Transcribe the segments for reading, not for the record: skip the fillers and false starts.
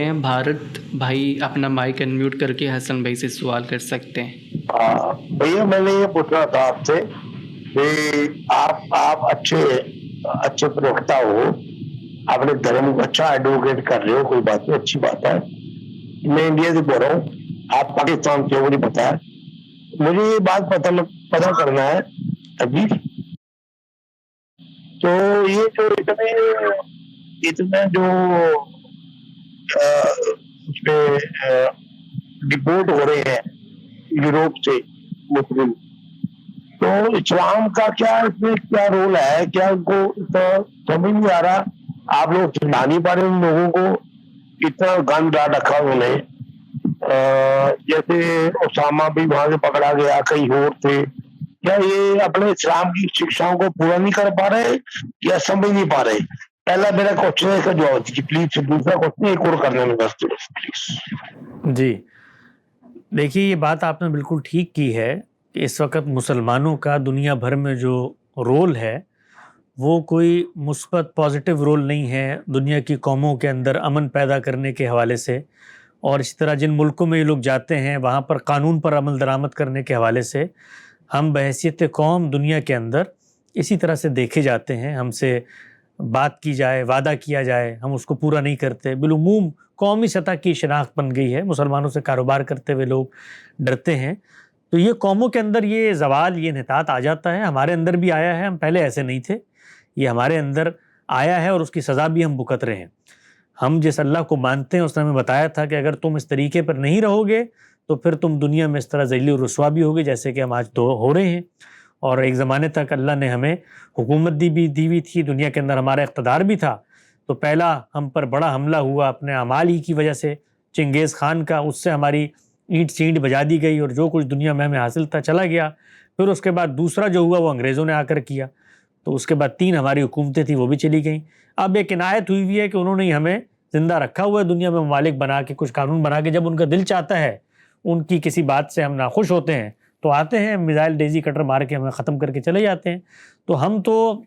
हैं भारत भाई अपना माइक अनम्यूट करके हसन भाई से सवाल कर सकते हैं। भैया मैंने ये पूछना था आपसे कि आप अच्छे अच्छे प्रवक्ता हो, आपने धर्म को अच्छा एडवोकेट कर रहे हो, कोई बात नहीं, अच्छी बात है। मैं इंडिया से बोल रहा हूँ, आप पाकिस्तान से हो, मुझे पता है। मुझे ये बात पता करना है अभी। तो ये जो इतने जो उसमें डिपोर्ट हो रहे हैं यूरोप से मुस्लिम, तो इस्लाम का क्या इसमें क्या रोल है? क्या उनको तो समझ नहीं आ रहा? आप लोग समझा नहीं पा रहे उन लोगों को, इतना गंद डाल रखा उन्होंने। जैसे ओसामा भी वहां से पकड़ा गया, कई और थे। क्या ये अपने इस्लाम की शिक्षाओं को पूरा नहीं कर पा रहे या समझ नहीं पा रहे? पहला मेरा क्वेश्चन है, इसका जवाब दीजिए प्लीज। दूसरा क्वेश्चन एक और करने में बस प्लीज। जी देखिए, ये बात आपने बिल्कुल ठीक की है कि इस वक्त मुसलमानों का दुनिया भर में जो रोल है वो कोई मुस्बत पॉजिटिव रोल नहीं है दुनिया की कौमों के अंदर अमन पैदा करने के हवाले से, और इसी तरह जिन मुल्कों में ये लोग जाते हैं वहाँ पर कानून पर अमल दरामद करने के हवाले से हम बहैसियत कौम दुनिया के अंदर इसी तरह से देखे जाते हैं। हमसे बात की जाए, वादा किया जाए, हम उसको पूरा नहीं करते। बिलुमूम कौमी सतह की शनाख्त बन गई है, मुसलमानों से कारोबार करते हुए लोग डरते हैं। तो ये कौमों के अंदर ये ज़वाल, ये नितात आ जाता है। हमारे अंदर भी आया है, हम पहले ऐसे नहीं थे, ये हमारे अंदर आया है और उसकी सज़ा भी हम भुगत रहे हैं। हम जिस अल्लाह को मानते हैं उसने हमें बताया था कि अगर तुम इस तरीके पर नहीं रहोगे तो फिर तुम दुनिया में इस तरह ज़लील और रुस्वा भी होगे जैसे कि हम आज तो हो रहे हैं। और एक ज़माने तक अल्लाह ने हमें हुकूमत दी हुई थी, दुनिया के अंदर हमारा इक़्तिदार भी था। तो पहला हम पर बड़ा हमला हुआ अपने अमाल ही की वजह से, चंगेज़ खान का, उससे हमारी ईंट चींट बजा दी गई और जो कुछ दुनिया में हमें हासिल था चला गया। फिर उसके बाद दूसरा जो हुआ वो अंग्रेज़ों ने आकर किया। तो उसके बाद 3 हमारी हुकूमतें थी, वो भी चली गईं। अब एक इनायत हुई है कि उन्होंने ही हमें ज़िंदा रखा हुआ है दुनिया में, ममालिक बना के, कुछ कानून बना के। जब उनका दिल चाहता है, उनकी किसी बात से हम नाखुश होते हैं तो आते हैं, मिसाइल डेजी कटर मार के हमें ख़त्म करके चले जाते हैं। तो हम तो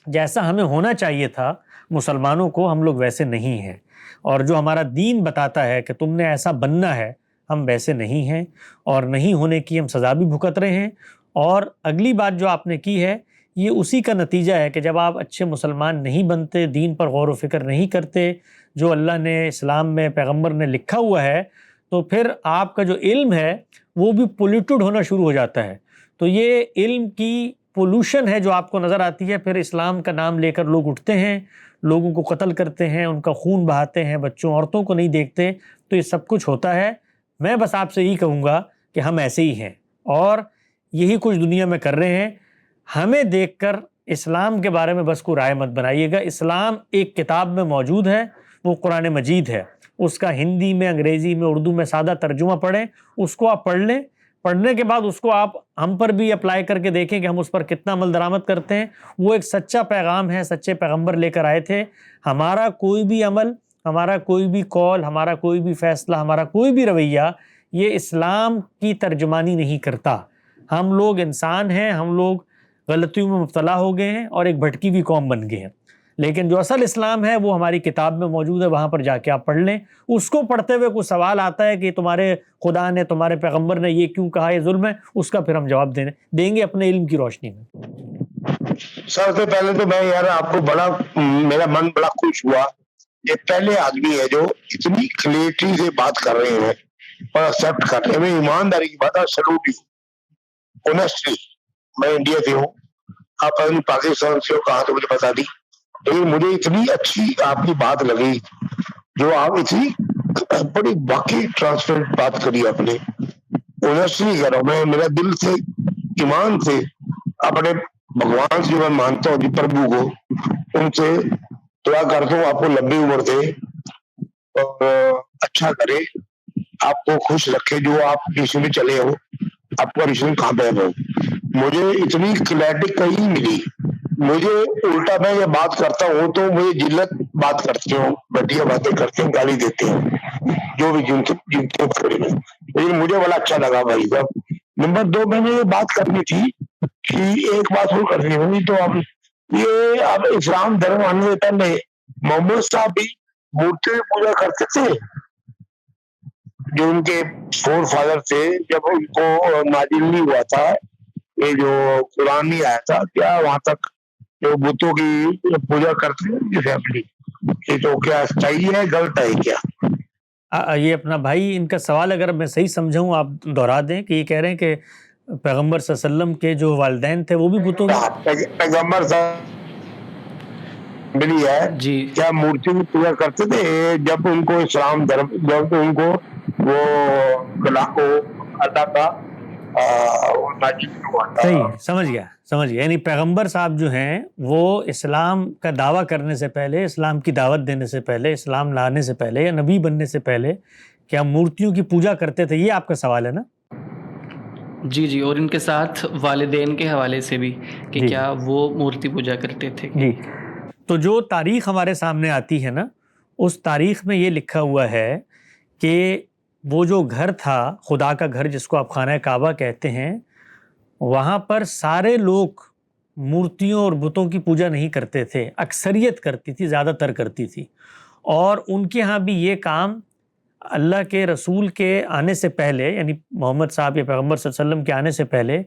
जैसा हमें होना चाहिए था मुसलमानों को, हम लोग वैसे नहीं हैं। और जो हमारा दीन बताता है कि तुमने ऐसा बनना है, हम वैसे नहीं हैं और नहीं होने की हम सज़ा भी भुगत रहे हैं। और अगली बात जो आपने की है ये उसी का नतीजा है कि जब आप अच्छे मुसलमान नहीं बनते, दीन पर गौर व फिक्र नहीं करते, जो अल्लाह ने इस्लाम में पैगम्बर ने लिखा हुआ है, तो फिर आपका जो इल्म है वो भी पोल्यूटेड होना शुरू हो जाता है। तो ये इल्म की पोल्यूशन है जो आपको नज़र आती है। फिर इस्लाम का नाम लेकर लोग उठते हैं, लोगों को कत्ल करते हैं, उनका खून बहाते हैं, बच्चों औरतों को नहीं देखते। तो ये सब कुछ होता है। मैं बस आपसे यही कहूँगा कि हम ऐसे ही हैं और यही कुछ दुनिया में कर रहे हैं। हमें देखकर इस्लाम के बारे में बस कोई राय मत बनाइएगा। इस्लाम एक किताब में मौजूद है, वो कुरान मजीद है। उसका हिंदी में, अंग्रेज़ी में, उर्दू में सादा तर्जुमा पढ़ें, उसको आप पढ़ लें। पढ़ने के बाद उसको आप हम पर भी अप्लाई करके देखें कि हम उस पर कितना अमल दरामद करते हैं। वो एक सच्चा पैगाम है, सच्चे पैगंबर लेकर आए थे। हमारा कोई भी अमल, हमारा कोई भी कौल, हमारा कोई भी फ़ैसला, हमारा कोई भी रवैया ये इस्लाम की तर्जुमानी नहीं करता। हम लोग इंसान हैं, हम लोग गलतियों में मुब्तला हो गए हैं और एक भटकी हुई कौम बन गए हैं। लेकिन जो असल इस्लाम है वो हमारी किताब में मौजूद है, वहाँ पर जाके आप पढ़ लें। उसको पढ़ते हुए कुछ सवाल आता है कि तुम्हारे खुदा ने, तुम्हारे पैगंबर ने ये क्यों कहा, ये जुल्म है, उसका फिर हम जवाब देंगे अपने इल्म की रोशनी में। सबसे पहले तो मैं यार आपको मेरा मन बड़ा खुश हुआ। ये पहले आदमी है जो इतनी क्लियरिटी से बात कर रहे हैं और एक्सेप्ट कर रहे हैं। ईमानदारी की बात है, सैल्यूट यू। ऑनेस्टली, मैं इंडिया से हूँ, आप अपनी पाकिस्तान से हो, कहा तो मुझे बता दी। लेकिन मुझे इतनी अच्छी आपकी बात लगी, जो आप इतनी बड़ी वाकई ट्रांसपेरेंट बात करी आपने। ऑनेस्टली कह रहा हूँ मैं, मेरा दिल से, ईमान से, अपने भगवान से मैं मानता हूँ, प्रभु को, उनसे दुआ करता हूँ आपको लंबी उम्र दे और अच्छा करे, आपको खुश रखे। जो आप मिशन में चले हो, आपका मिशन कहाँ पे हो, मुझे इतनी क्लैरिटी कहीं मिली। मुझे उल्टा, मैं ये बात करता हूँ तो मुझे जिल्लत बात करते हो, घटिया बातें करते हो, गाली देते हैं, जो भी जिनके खड़े में। लेकिन मुझे बड़ा अच्छा लगा भाई साहब। नंबर 2, मैंने ये बात करनी थी कि एक बात और करनी होगी। तो अब ये इस्लाम धर्म आने से पहले मोहम्मद साहब भी मूर्ति की पूजा करते थे जो उनके फोर फादर थे, जब उनको नाजिल नहीं हुआ था ये जो कुरान नहीं आया था, क्या वहां तक जो बुतों की पूजा करते हैं उनकी फैमिली, ये तो क्या सही है गलत है क्या? ये अपना भाई इनका सवाल अगर मैं सही समझाऊं आप दोहरा दें कि ये कह रहे हैं कि पैगंबर सल्लल्लाहु अलैहि वसल्लम के जो वालिदैन थे वो भी बुतों की पैगंबर साहब मिली है, जी क्या मूर्ति की पूजा करते थे जब उनको इस्लाम धर्म, जब उनको वो अल्लाह का नाजिल हुआ था? सही है, समझ गया। यानी पैगंबर साहब जो हैं वो इस्लाम का दावा करने से पहले, इस्लाम की दावत देने से पहले, इस्लाम लाने से पहले या नबी बनने से पहले क्या मूर्तियों की पूजा करते थे, ये आपका सवाल है ना? जी जी, और इनके साथ वालिदैन के हवाले से भी कि जी। क्या वो मूर्ति पूजा करते थे? जी, तो जो तारीख हमारे सामने आती है ना, उस तारीख में ये लिखा हुआ है कि वो जो घर था, खुदा का घर जिसको आप खाना काबा कहते हैं, वहाँ पर सारे लोग मूर्तियों और बुतों की पूजा नहीं करते थे, अक्सरियत करती थी, ज़्यादातर करती थी। और उनके यहाँ भी ये काम अल्लाह के रसूल के आने से पहले, यानी मोहम्मद साहब या पैगंबर सल्लल्लाहु अलैहि वसल्लम के आने से पहले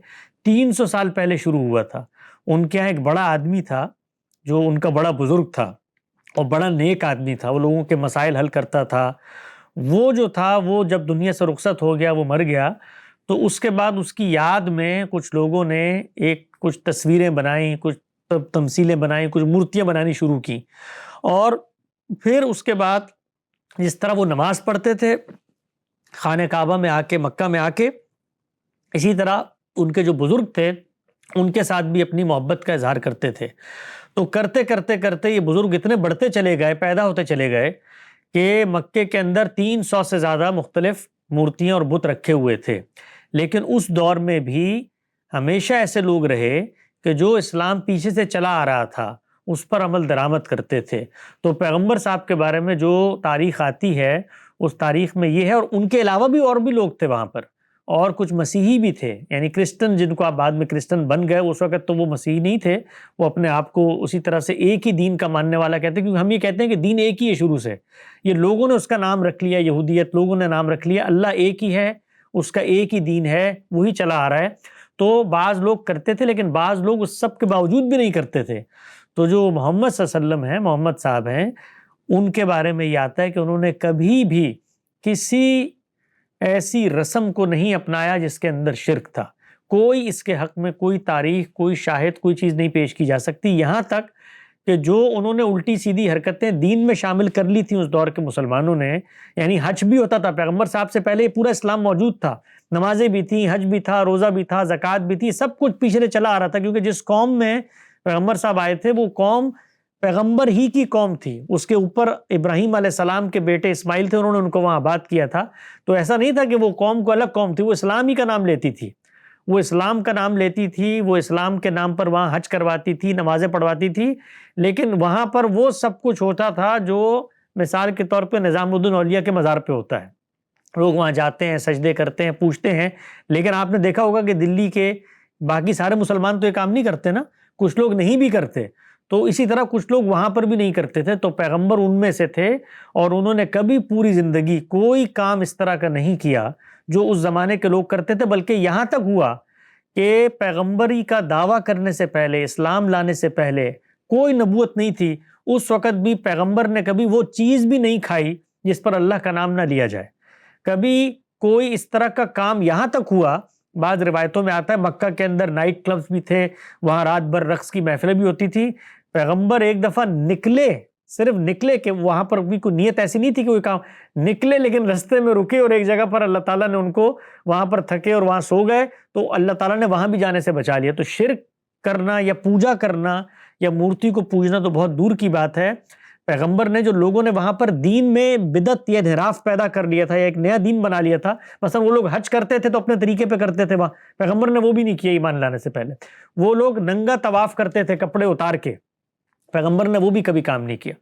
300 साल पहले शुरू हुआ था। उनके यहाँ एक बड़ा आदमी था जो उनका बड़ा बुजुर्ग था और बड़ा नेक आदमी था, वो लोगों के मसाइल हल करता था। वो जो था वो जब दुनिया से रुखसत हो गया, वो मर गया, तो उसके बाद उसकी याद में कुछ लोगों ने कुछ तस्वीरें बनाई, कुछ तमसीलें बनाई, कुछ मूर्तियाँ बनानी शुरू की। और फिर उसके बाद जिस तरह वो नमाज पढ़ते थे खाने काबा में आके, मक्का में आके, इसी तरह उनके जो बुजुर्ग थे उनके साथ भी अपनी मोहब्बत का इजहार करते थे। तो करते करते करते ये बुजुर्ग इतने बढ़ते चले गए, पैदा होते चले गए कि मक्के के अंदर 300 से ज़्यादा मुख्तलिफ मूर्तियाँ और बुत रखे हुए थे। लेकिन उस दौर में भी हमेशा ऐसे लोग रहे कि जो इस्लाम पीछे से चला आ रहा था उस पर अमल दरामद करते थे। तो पैगंबर साहब के बारे में जो तारीख़ आती है उस तारीख़ में ये है, और उनके अलावा भी और भी लोग थे वहाँ पर, और कुछ मसीही भी थे, यानी क्रिश्चियन, जिनको आप बाद में क्रिश्चियन बन गए, उस वक्त तो वो मसीही नहीं थे, वो अपने आप को उसी तरह से एक ही दीन का मानने वाला कहते हैं, क्योंकि हम ये कहते हैं कि दीन एक ही है शुरू से। ये लोगों ने उसका नाम रख लिया यहूदियत, लोगों ने नाम रख लिया, अल्लाह एक ही है, उसका एक ही दीन है, वही चला आ रहा है। तो बाज़ लोग करते थे, लेकिन बाज़ लोग उस सब के बावजूद भी नहीं करते थे। तो जो मोहम्मद सल्लल्लाहु अलैहि वसल्लम हैं, मोहम्मद साहब हैं, उनके बारे में ये आता है कि उन्होंने कभी भी किसी ऐसी रस्म को नहीं अपनाया जिसके अंदर शिर्क था। कोई इसके हक में कोई तारीख, कोई शाहिद, कोई चीज़ नहीं पेश की जा सकती। यहाँ तक कि जो उन्होंने उल्टी सीधी हरकतें दीन में शामिल कर ली थी उस दौर के मुसलमानों ने, यानी हज भी होता था, पैगंबर साहब से पहले पूरा इस्लाम मौजूद था, नमाजें भी थी, हज भी था, रोज़ा भी था, ज़कात भी थी, सब कुछ पीछे चला आ रहा था, क्योंकि जिस कौम में पैगंबर साहब आए थे वो कौम पैगंबर ही की कौम थी। उसके ऊपर इब्राहीम अलैहिस्सलाम के बेटे इस्माइल थे, उन्होंने उनको वहाँ आबाद किया था। तो ऐसा नहीं था कि वो कौम को अलग कौम थी, वो इस्लाम ही का नाम लेती थी, वो इस्लाम का नाम लेती थी, वो इस्लाम के नाम पर वहाँ हज करवाती थी, नमाज़ें पढ़वाती थी। लेकिन वहाँ पर वो सब कुछ होता था जो मिसाल के तौर पे निज़ामुद्दीन औलिया के मज़ार पे होता है। लोग वहाँ जाते हैं, सजदे करते हैं, पूछते हैं। लेकिन आपने देखा होगा कि दिल्ली के बाकी सारे मुसलमान तो ये काम नहीं करते ना, कुछ लोग नहीं भी करते। तो इसी तरह कुछ लोग वहाँ पर भी नहीं करते थे। तो पैगंबर उनमें से थे, और उन्होंने कभी पूरी ज़िंदगी कोई काम इस तरह का नहीं किया जो उस ज़माने के लोग करते थे। बल्कि यहाँ तक हुआ कि पैगंबरी का दावा करने से पहले, इस्लाम लाने से पहले कोई नबूवत नहीं थी, उस वक़्त भी पैगंबर ने कभी वो चीज़ भी नहीं खाई जिस पर अल्लाह का नाम ना लिया जाए। कभी कोई इस तरह का काम, यहाँ तक हुआ, बाद रिवायतों में आता है मक्का के अंदर नाइट क्लब्स भी थे, वहाँ रात भर रक्स की महफिलें भी होती थी। पैगंबर एक दफ़ा निकले, सिर्फ निकले, कि वहाँ पर भी कोई नियत ऐसी नहीं थी कि कोई काम, निकले, लेकिन रास्ते में रुके और एक जगह पर अल्लाह ताला ने उनको, वहाँ पर थके और वहाँ सो गए, तो अल्लाह ताला ने वहाँ भी जाने से बचा लिया। तो शिर्क करना या पूजा करना या मूर्ति को पूजना तो बहुत दूर की बात है। पैगंबर ने, जो लोगों ने वहाँ पर दीन में बिदत या इन्हिराफ पैदा कर लिया था या एक नया दीन बना लिया था, मसलन वो लोग हज करते थे तो अपने तरीके पे करते थे, वहाँ पैगंबर ने वो भी नहीं किया ईमान लाने से पहले। वो लोग नंगा तवाफ करते थे कपड़े उतार के, पैगंबर ने वो भी कभी काम नहीं किया।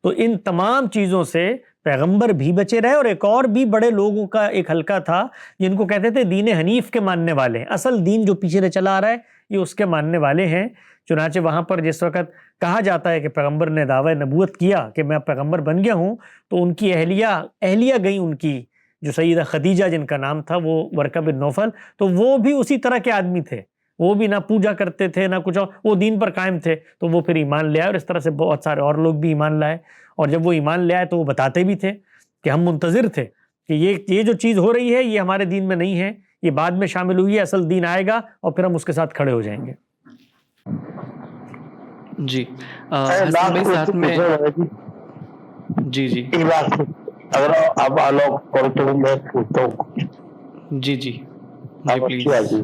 तो इन तमाम चीज़ों से पैगंबर भी बचे रहे। और एक और भी बड़े लोगों का एक हल्का था जिनको कहते थे दीन हनीफ के मानने वाले हैं। असल दीन जो पीछे से चला आ रहा है ये उसके मानने वाले हैं। چنانچہ وہاں پر جس وقت کہا جاتا ہے کہ پیغمبر نے دعوی نبوت کیا کہ میں پیغمبر بن گیا ہوں، تو ان کی اہلیہ گئیں، ان کی جو سیدہ خدیجہ جن کا نام تھا وہ ورقہ بن نوفل، تو وہ بھی اسی طرح کے آدمی تھے، وہ بھی نہ پوجا کرتے تھے نہ کچھ اور، وہ دین پر قائم تھے، تو وہ پھر ایمان لے آئے، اور اس طرح سے بہت سارے اور لوگ بھی ایمان لائے، اور جب وہ ایمان لے آئے تو وہ بتاتے بھی تھے کہ ہم منتظر تھے کہ یہ جو چیز ہو رہی ہے یہ ہمارے دین میں نہیں ہے، یہ بعد میں شامل ہوئی ہے، اصل دین آئے گا اور پھر ہم اس کے ساتھ کھڑے ہو جائیں گے۔ جی حسن بھائی ساتھ میں جی اگر آپ آلو کرو تو میں پوچھتا ہوں، جی پلیز،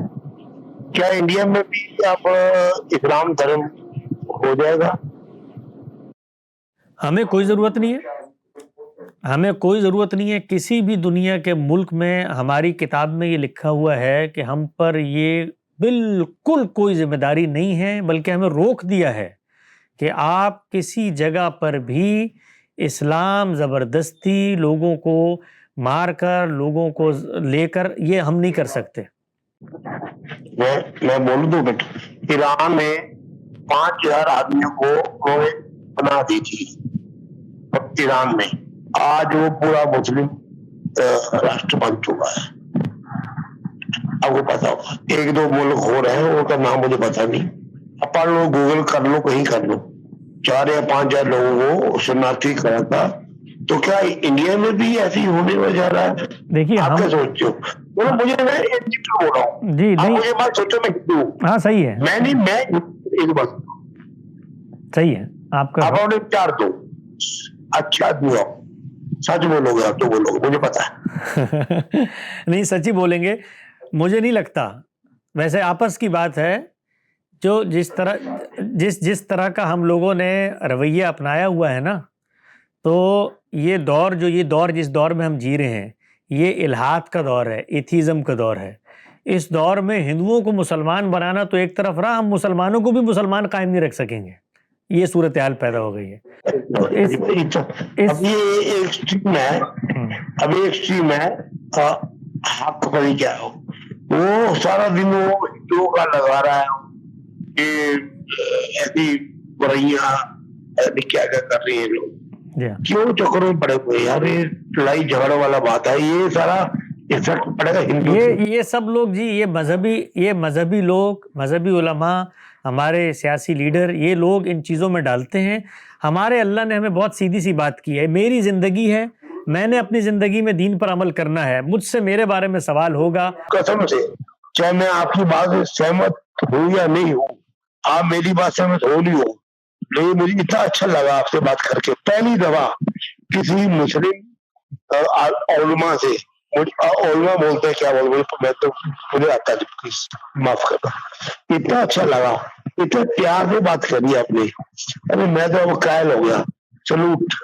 کیا انڈیا میں بھی اب اسلام دھرم ہو جائے گا؟ ہمیں کوئی ضرورت نہیں ہے، ہمیں کوئی ضرورت نہیں ہے کسی بھی دنیا کے ملک میں۔ ہماری کتاب میں یہ لکھا ہوا ہے کہ ہم پر یہ بالکل کوئی ذمہ داری نہیں ہے، بلکہ ہمیں روک دیا ہے کہ آپ کسی جگہ پر بھی اسلام زبردستی لوگوں کو مار کر، لوگوں کو لے کر، یہ ہم نہیں کر سکتے۔ میں بول دوں بیٹا، ایران میں 5000 آدمیوں کو انہوں نے پناہ دی تھی ایران میں، آج وہ پورا مسلم راشٹر بن چکا ہے۔ آپ کو پتا ہوگا 1-2 ملک ہو رہے ہیں، ان کا نام مجھے پتا نہیں، اب پڑھ لو، گوگل کر لو، کہیں کر لو، 4 یا 5000 لوگوں کو شناختی کرا تھا۔ تو کیا انڈیا میں بھی ایسی ہونے میں جا رہا ہے؟ دیکھیے آپ کیا سوچتے ہو؟ مجھے میں ایک چیز بول رہا ہوں، جی نہیں، مجھے بات سوچو، میں ہندو ہوں، ہاں صحیح ہے، میں نہیں، میں ایک بات صحیح ہے آپ کا، آپ اپنے پیار دو، اچھا آدمی ہو، سچ بولو گے آپ تو بولو گے، مجھے پتا ہے۔ نہیں سچ ہی بولیں گے، مجھے نہیں لگتا، ویسے آپس کی بات ہے، جو جس طرح کا ہم لوگوں نے رویہ اپنایا ہوا ہے نا، تو یہ دور جس دور میں ہم جی رہے ہیں، یہ الحاد کا دور ہے، ایتھیزم کا دور ہے۔ اس دور میں ہندوؤں کو مسلمان بنانا تو ایک طرف رہا، ہم مسلمانوں کو بھی مسلمان قائم نہیں رکھ سکیں گے، یہ صورتحال پیدا ہو گئی ہے۔ اب یہ ایک اسٹریم ہے، حق پر ہی کیا ہو، وہ سارا دن وہ ہندوؤں کا لگا رہا ہے کہ ایسی برائیاں کیا کر رہی ہیں لوگ، کیوں چکروں میں پڑے ہوئے یار، یہ لڑائی جھگڑے والا بات ہے، یہ سارا افیکٹ پڑے گا ہندو، یہ سب لوگ جی، یہ مذہبی لوگ، مذہبی علماء، ہمارے سیاسی لیڈر، یہ لوگ ان چیزوں میں ڈالتے ہیں۔ ہمارے اللہ نے ہمیں بہت سیدھی سی بات کی ہے، میری زندگی ہے، میں نے اپنی زندگی میں دین پر عمل کرنا ہے، مجھ سے میرے بارے میں سوال ہوگا۔ قسم سے، چاہے میں آپ کی بات سے سہمت ہوں یا نہیں ہوں، آپ میری بات سہمت ہو نہیں ہو، لیکن مجھے اتنا اچھا لگا آپ سے بات کر کے، پہلی دفعہ کسی مسلم علماء سے، علماء بولتے ہیں کیا بولتے، میں تو مجھے آتا ہے، معاف کرنا، اتنا اچھا لگا، اتنے پیار سے بات کری آپ نے، ارے میں تو اب قائل ہو گیا، سلوٹ۔